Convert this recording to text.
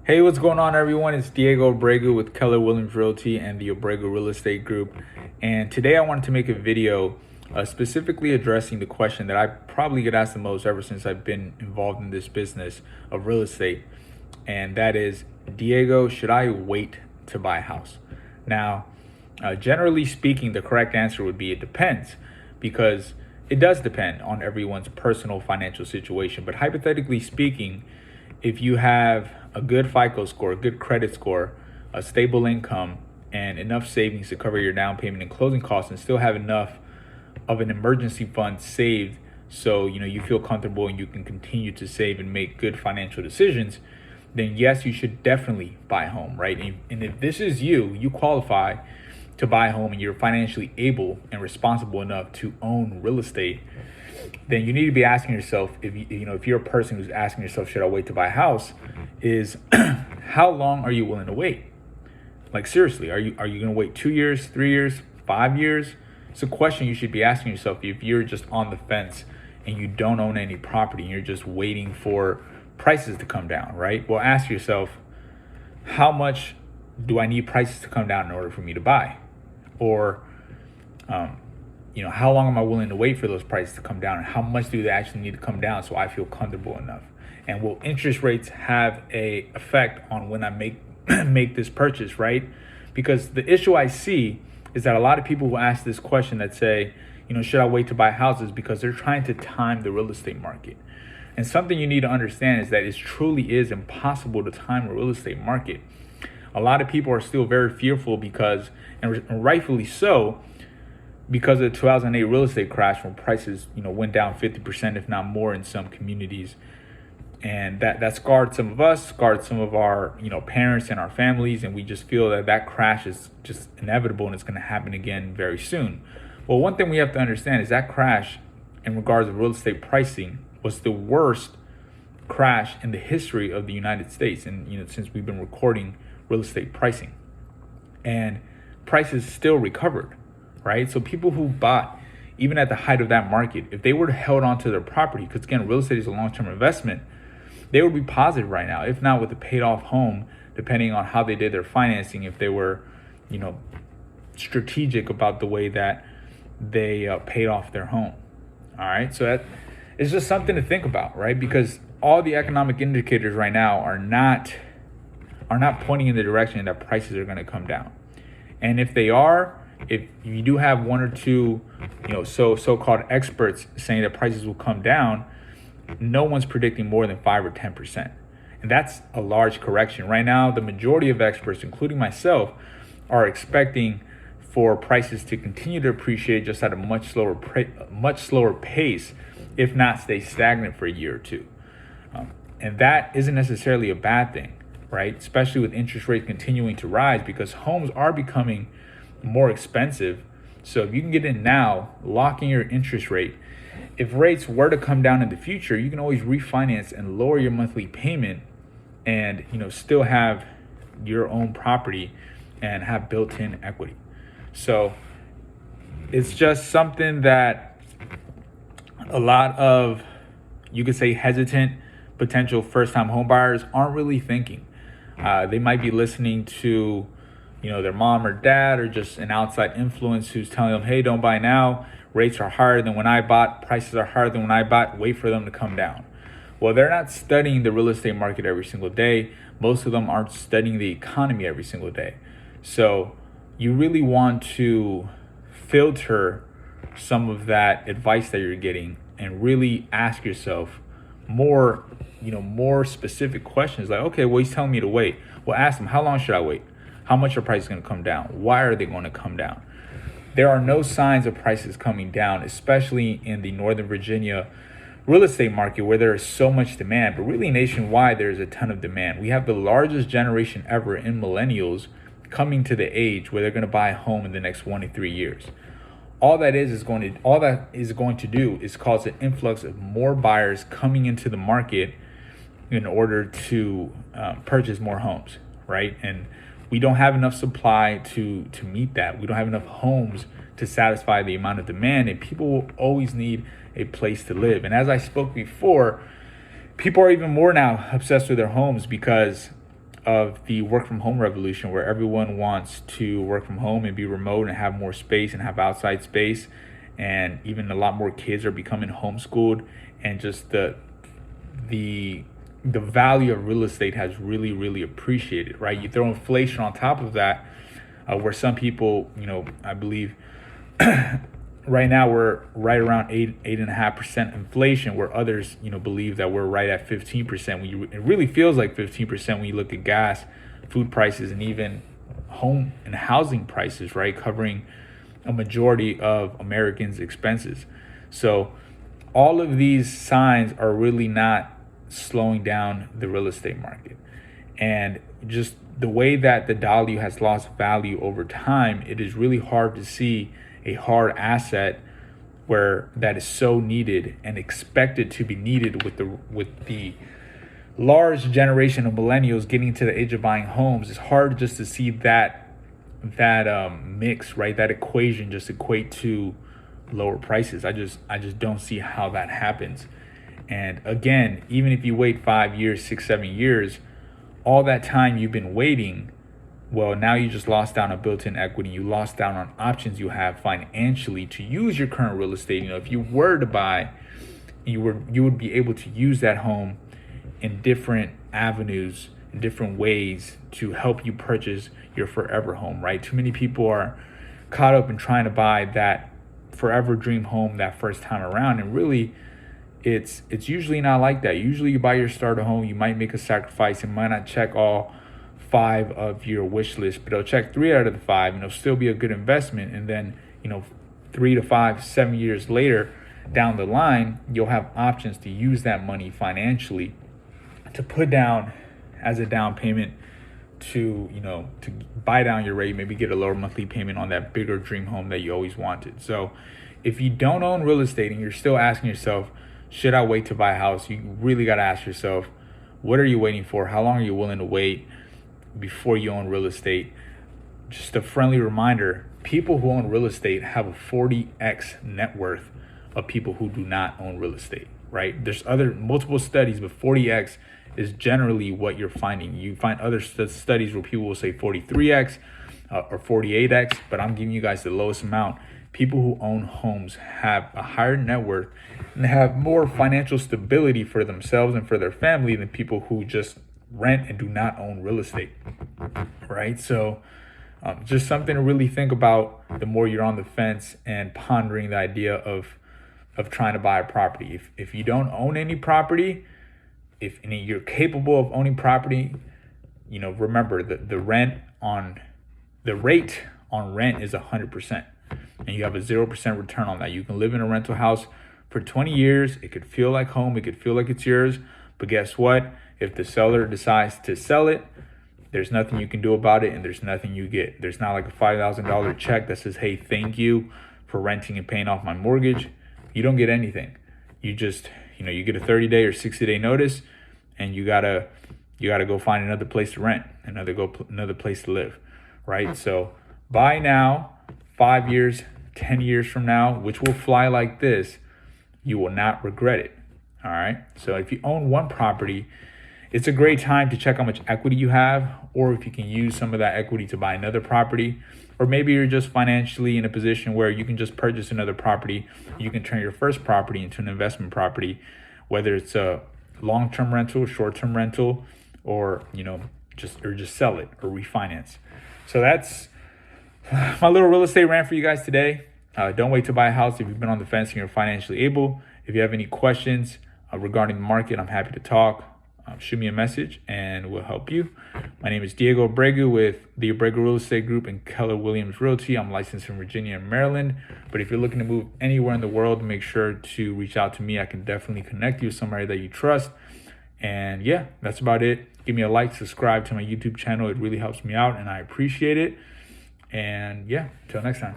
Hey, what's going on, everyone? It's Diego Abregu with Keller Realty and the Abregu Real Estate Group. And today I wanted to make a video specifically addressing the question that I probably get asked the most ever since I've been involved in this business of real estate. And that is, Diego, should I wait to buy a house? Now, generally speaking, the correct answer would be it depends, because it does depend on everyone's personal financial situation. But hypothetically speaking, if you have a good FICO score, a good credit score, a stable income, and enough savings to cover your down payment and closing costs, and still have enough of an emergency fund saved so you feel comfortable and you can continue to save and make good financial decisions, then yes, you should definitely buy a home, right? And if this is you qualify to buy a home and you're financially able and responsible enough to own real estate, then you need to be asking yourself, if you're a person who's asking yourself, should I wait to buy a house, is how long are you willing to wait? Like, seriously, are you going to wait 2 years, 3 years, 5 years? It's a question you should be asking yourself if you're just on the fence and you don't own any property and you're just waiting for prices to come down, right? Well, ask yourself, how much do I need prices to come down in order for me to buy? Or how long am I willing to wait for those prices to come down, and how much do they actually need to come down so I feel comfortable enough? And will interest rates have a effect on when I make this purchase, right? Because the issue I see is that a lot of people will ask this question that say, should I wait to buy houses, because they're trying to time the real estate market. And something you need to understand is that it truly is impossible to time a real estate market. A lot of people are still very fearful because, and rightfully so, because of the 2008 real estate crash, when prices went down 50%, if not more, in some communities. And that scarred some of us, scarred some of our parents and our families, and we just feel that crash is just inevitable and it's going to happen again very soon. Well, one thing we have to understand is that crash, in regards to real estate pricing, was the worst crash in the history of the United States, and since we've been recording real estate pricing, and prices still recovered, right? So people who bought even at the height of that market, if they were to held on to their property, because again, real estate is a long-term investment, they would be positive right now, if not with a paid off home, depending on how they did their financing, if they were strategic about the way that they paid off their home. All right, so that is just something to think about, right? Because all the economic indicators right now are not pointing in the direction that prices are going to come down. And if they are, if you do have one or two, so-called experts saying that prices will come down, no one's predicting more than 5 or 10%. And that's a large correction. Right now, the majority of experts, including myself, are expecting for prices to continue to appreciate just at a much slower pace, if not stay stagnant for a year or two. And that isn't necessarily a bad thing, right? Especially with interest rates continuing to rise, because homes are becoming more expensive. So if you can get in now, lock in your interest rate. If rates were to come down in the future, you can always refinance and lower your monthly payment, and still have your own property and have built-in equity. So it's just something that a lot of, you could say, hesitant potential first-time home buyers aren't really thinking. They might be listening to their mom or dad, or just an outside influence who's telling them, hey, don't buy now. Rates are higher than when I bought. Prices are higher than when I bought. Wait for them to come down. Well, they're not studying the real estate market every single day. Most of them aren't studying the economy every single day. So you really want to filter some of that advice that you're getting and really ask yourself more specific questions. Like, okay, well, he's telling me to wait. Well, ask them, how long should I wait? How much are prices going to come down? Why are they going to come down? There are no signs of prices coming down, especially in the Northern Virginia real estate market, where there is so much demand. But really nationwide, there is a ton of demand. We have the largest generation ever in millennials coming to the age where they're going to buy a home in the next 1 to 3 years. All that is going to do is cause an influx of more buyers coming into the market in order to purchase more homes, right? And we don't have enough supply to meet that. We don't have enough homes to satisfy the amount of demand, and people will always need a place to live. And as I spoke before, people are even more now obsessed with their homes because of the work from home revolution, where everyone wants to work from home and be remote and have more space and have outside space, and even a lot more kids are becoming homeschooled, and just the value of real estate has really appreciated, right? You throw inflation on top of that, where some people, I believe right now we're right around 8.5% inflation, where others, believe that we're right at 15%. It really feels like 15% when you look at gas, food prices, and even home and housing prices, right? Covering a majority of Americans' expenses. So all of these signs are really not slowing down the real estate market. And just the way that the dollar has lost value over time, it is really hard to see a hard asset where that is so needed and expected to be needed with the large generation of millennials getting to the age of buying homes. It's hard just to see that mix, right? That equation just equate to lower prices. I just don't see how that happens. And again, even if you wait 5 years, 6, 7 years, all that time you've been waiting, well, now you just lost down on built-in equity. You lost down on options you have financially to use your current real estate. If you were to buy, you would be able to use that home in different avenues, in different ways to help you purchase your forever home, right? Too many people are caught up in trying to buy that forever dream home that first time around, and really it's usually not like that. Usually you buy your starter home, you might make a sacrifice. It might not check all 5 of your wish list, but it'll check 3 out of the 5, and it'll still be a good investment. And then 3 to 5, 7 years later down the line, you'll have options to use that money financially to put down as a down payment to buy down your rate, maybe get a lower monthly payment on that bigger dream home that you always wanted. So if you don't own real estate and you're still asking yourself, should I wait to buy a house? You really got to ask yourself, what are you waiting for? How long are you willing to wait before you own real estate? Just a friendly reminder, people who own real estate have a 40x net worth of people who do not own real estate, right? There's multiple studies, but 40x is generally what you're finding. You find other studies where people will say 43x or 48x, but I'm giving you guys the lowest amount. People who own homes have a higher net worth and have more financial stability for themselves and for their family than people who just rent and do not own real estate, right? So just something to really think about the more you're on the fence and pondering the idea of trying to buy a property. If you don't own any property, if you're capable of owning property, remember that the rate on rent is 100%, and you have a 0% return on that. You can live in a rental house for 20 years. It could feel like home. It could feel like it's yours. But guess what? If the seller decides to sell it, there's nothing you can do about it, and there's nothing you get. There's not like a $5,000 check that says, hey, thank you for renting and paying off my mortgage. You don't get anything. You just, you get a 30-day or 60-day notice, and you gotta go find another place to rent, another place to live, right? So buy now. 5 years, 10 years from now, which will fly like this, you will not regret it. All right. So if you own one property, it's a great time to check how much equity you have, or if you can use some of that equity to buy another property, or maybe you're just financially in a position where you can just purchase another property. You can turn your first property into an investment property, whether it's a long-term rental, short-term rental, or just sell it or refinance. So that's my little real estate rant for you guys today. Don't wait to buy a house if you've been on the fence and you're financially able. If you have any questions regarding the market, I'm happy to talk. Shoot me a message and we'll help you. My name is Diego Abregu with the Abregu Real Estate Group and Keller Williams Realty. I'm licensed in Virginia and Maryland. But if you're looking to move anywhere in the world, make sure to reach out to me. I can definitely connect you with somebody that you trust. And yeah, that's about it. Give me a like, subscribe to my YouTube channel. It really helps me out and I appreciate it. And yeah, till next time.